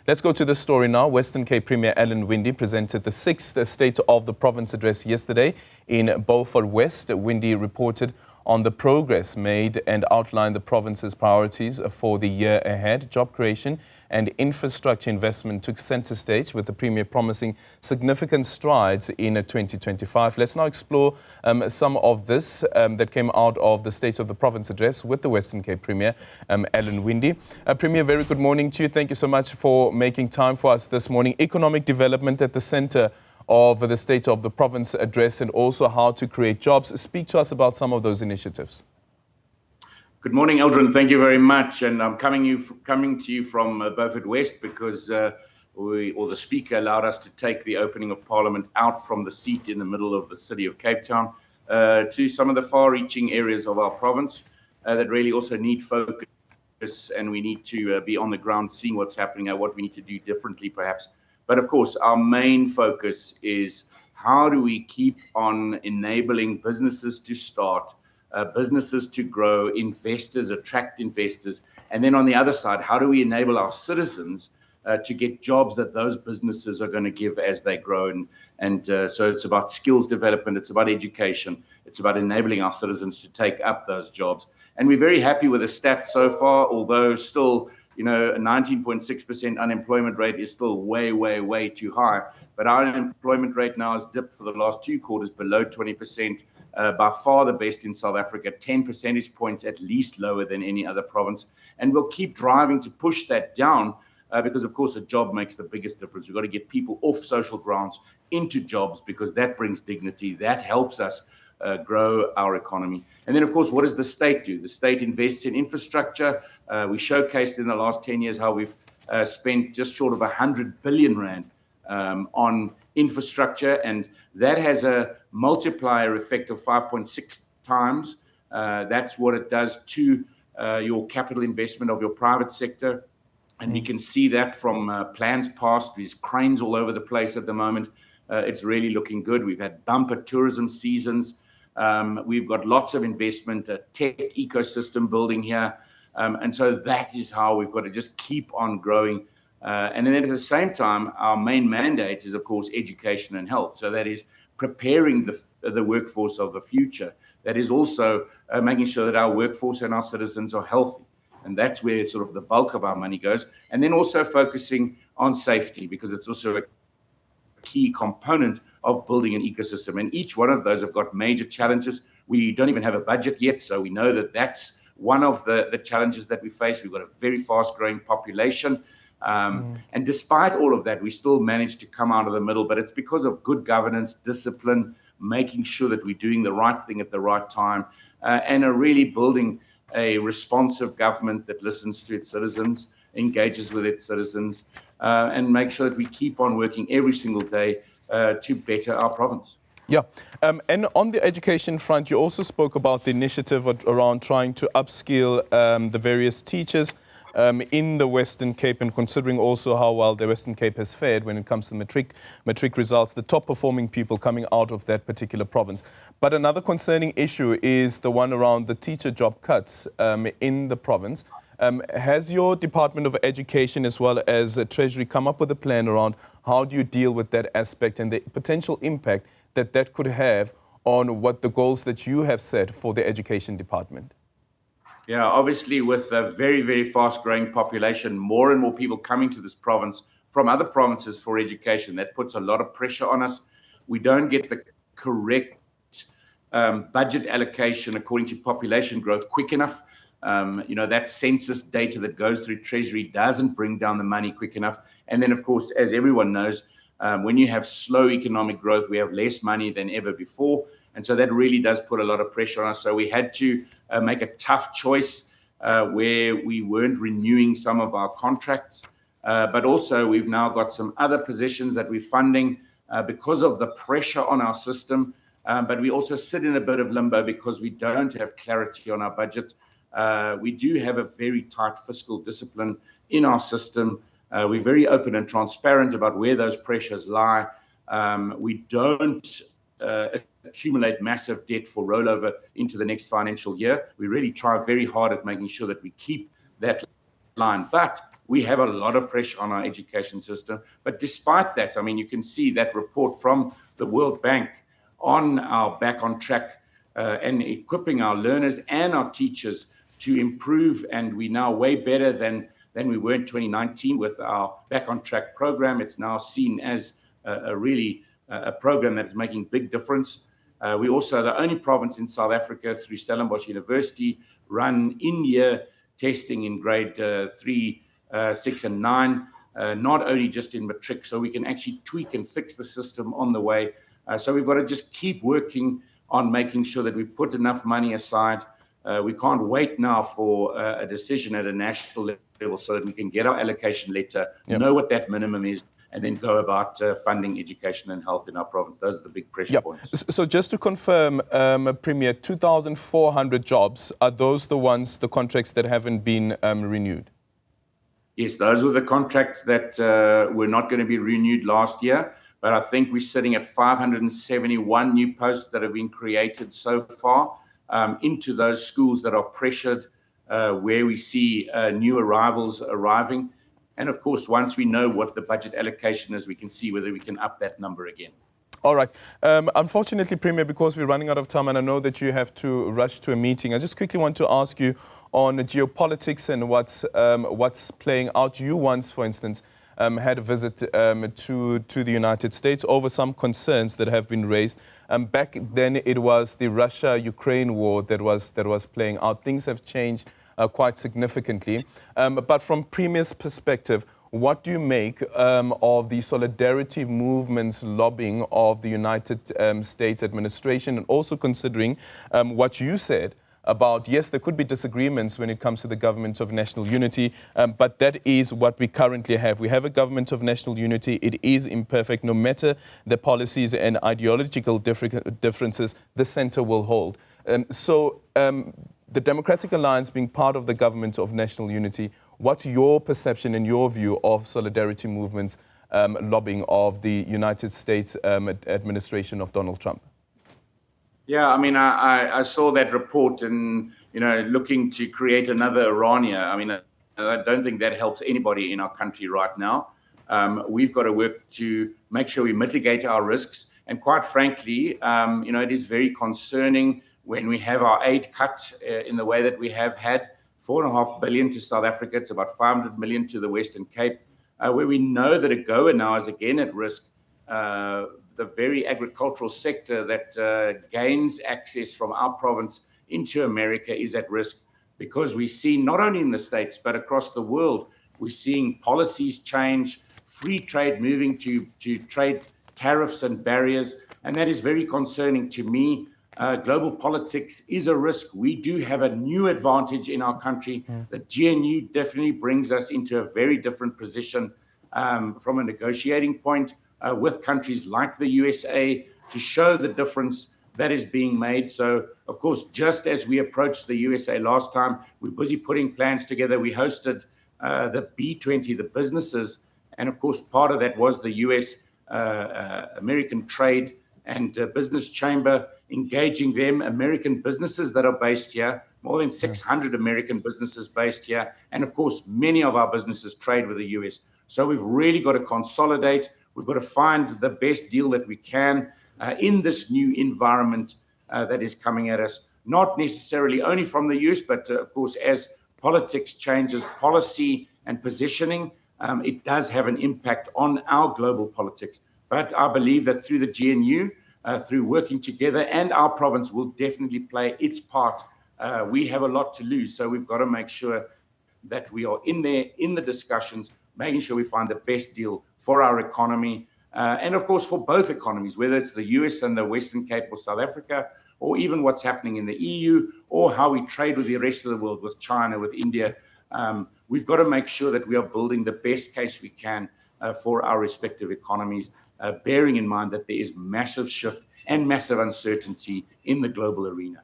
Let's go to the story now. Western Cape Premier Alan Winde presented the 6th State of the Province address yesterday in Beaufort West. Winde reported on the progress made and outlined the province's priorities for the year ahead. Job creation and infrastructure investment took centre stage, with the Premier promising significant strides in 2025. Let's now explore some of this that came out of the State of the Province address with the Western Cape Premier, Alan Winde. Premier, very good morning to you. Thank you so much for making time for us this morning. Economic development at the centre of the State of the Province address, and also how to create jobs. Speak to us about some of those initiatives. Good morning, Aldrin. Thank you very much. And I'm coming to you from Beaufort West because the Speaker allowed us to take the opening of Parliament out from the seat in the middle of the city of Cape Town to some of the far-reaching areas of our province that really also need focus, and we need to be on the ground seeing what's happening and what we need to do differently perhaps. But of course, our main focus is how do we keep on enabling businesses to start, businesses to grow, investors, attract investors. And then on the other side, how do we enable our citizens to get jobs that those businesses are going to give as they grow? So it's about skills development, it's about education, it's about enabling our citizens to take up those jobs. And we're very happy with the stats so far, although still, a 19.6% unemployment rate is still way too high. But our unemployment rate now has dipped for the last 2 quarters below 20%, by far the best in South Africa, 10 percentage points at least lower than any other province. And we'll keep driving to push that down because, of course, a job makes the biggest difference. We've got to get people off social grounds into jobs because that brings dignity, that helps us grow our economy. And then, of course, what does the state do? The state invests in infrastructure. We showcased in the last 10 years how we've spent just short of 100 billion rand on infrastructure, and that has a multiplier effect of 5.6 times. That's what it does to your capital investment of your private sector. And we can see that from plans passed. There's cranes all over the place at the moment. It's really looking good. We've had bumper tourism seasons. We've got lots of investment, a tech ecosystem building here. And so that is how we've got to just keep on growing. And then at the same time, our main mandate is, of course, education and health. So that is preparing the workforce of the future. That is also making sure that our workforce and our citizens are healthy. And that's where sort of the bulk of our money goes. And then also focusing on safety, because it's also a key component of building an ecosystem. And each one of those have got major challenges. We don't even have a budget yet, so we know that that's one of the challenges that we face. We've got a very fast-growing population. And despite all of that, we still managed to come out of the middle, but it's because of good governance, discipline, making sure that we're doing the right thing at the right time, and are really building a responsive government that listens to its citizens, engages with its citizens, and make sure that we keep on working every single day to better our province. Yeah, and on the education front, you also spoke about the initiative around trying to upskill the various teachers in the Western Cape, and considering also how well the Western Cape has fared when it comes to matric results, the top performing people coming out of that particular province. But another concerning issue is the one around the teacher job cuts in the province. Has your Department of Education as well as Treasury come up with a plan around how do you deal with that aspect and the potential impact that that could have on what the goals that you have set for the Education Department? Yeah, obviously with a very fast-growing population, more and more people coming to this province from other provinces for education, that puts a lot of pressure on us. We don't get the correct budget allocation according to population growth quick enough. That census data that goes through Treasury doesn't bring down the money quick enough. And then, of course, as everyone knows, when you have slow economic growth, we have less money than ever before. And so that really does put a lot of pressure on us. So we had to make a tough choice where we weren't renewing some of our contracts. But also we've now got some other positions that we're funding because of the pressure on our system. But we also sit in a bit of limbo because we don't have clarity on our budget. We do have a very tight fiscal discipline in our system. We're very open and transparent about where those pressures lie. We don't accumulate massive debt for rollover into the next financial year. We really try very hard at making sure that we keep that line. But We have a lot of pressure on our education system. But despite that, I mean, you can see that report from the World Bank on our Back on Track and equipping our learners and our teachers to improve. And we're now way better than we were in 2019 with our Back on Track program. It's now seen as a program that is making big difference. We also are the only province in South Africa through Stellenbosch University run in-year testing in grade 3, 6 and 9, not only just in matric, so we can actually tweak and fix the system on the way. So we've got to just keep working on making sure that we put enough money aside. We can't wait now for a decision at a national level so that we can get our allocation letter, know what that minimum is, and then go about funding education and health in our province. Those are the big pressure points. So just to confirm, Premier, 2,400 jobs, are those the contracts that haven't been renewed? Yes, those were the contracts that were not going to be renewed last year. But I think we're sitting at 571 new posts that have been created so far into those schools that are pressured, where we see new arrivals arriving. And of course, once we know what the budget allocation is, we can see whether we can up that number again. All right. Unfortunately, Premier, because we're running out of time and I know that you have to rush to a meeting, I just quickly want to ask you on geopolitics and what's playing out. You once, for instance, had a visit to the United States over some concerns that have been raised. Back then, it was the Russia-Ukraine war that was playing out. Things have changed quite significantly. But from Premier's perspective, what do you make of the solidarity movement's lobbying of the United States administration, and also considering what you said about, yes, there could be disagreements when it comes to the government of national unity, but that is what we currently have. We have a government of national unity. It is imperfect. No matter the policies and ideological differences, the centre will hold. The Democratic Alliance being part of the government of national unity, what's your perception and your view of solidarity movements lobbying of the United States administration of Donald Trump? Yeah, I mean, I saw that report and, looking to create another Irania. I mean, I don't think that helps anybody in our country right now. We've got to work to make sure we mitigate our risks. And quite frankly, it is very concerning when we have our aid cut in the way that we have had. 4.5 billion to South Africa, it's about 500 million to the Western Cape, where we know that AGOA now is again at risk. The very agricultural sector that gains access from our province into America is at risk, because we see not only in the States, but across the world, we're seeing policies change, free trade moving to trade tariffs and barriers. And that is very concerning to me. Global politics is a risk. We do have a new advantage in our country. The GNU definitely brings us into a very different position from a negotiating point with countries like the USA to show the difference that is being made. So, of course, just as we approached the USA last time, we're busy putting plans together. We hosted the B20, the businesses, and of course, part of that was the US American Trade and Business Chamber, engaging them, American businesses that are based here, more than 600 American businesses based here. And of course, many of our businesses trade with the US. So we've really got to consolidate. We've got to find the best deal that we can in this new environment that is coming at us, not necessarily only from the US, but of course, as politics changes, policy and positioning, it does have an impact on our global politics. But I believe that through the GNU, through working together, and our province will definitely play its part. We have a lot to lose, so we've got to make sure that we are in there in the discussions, making sure we find the best deal for our economy, and of course for both economies, whether it's the US and the Western Cape or South Africa, or even what's happening in the EU, or how we trade with the rest of the world, with China, with India. We've got to make sure that we are building the best case we can for our respective economies, bearing in mind that there is massive shift and massive uncertainty in the global arena.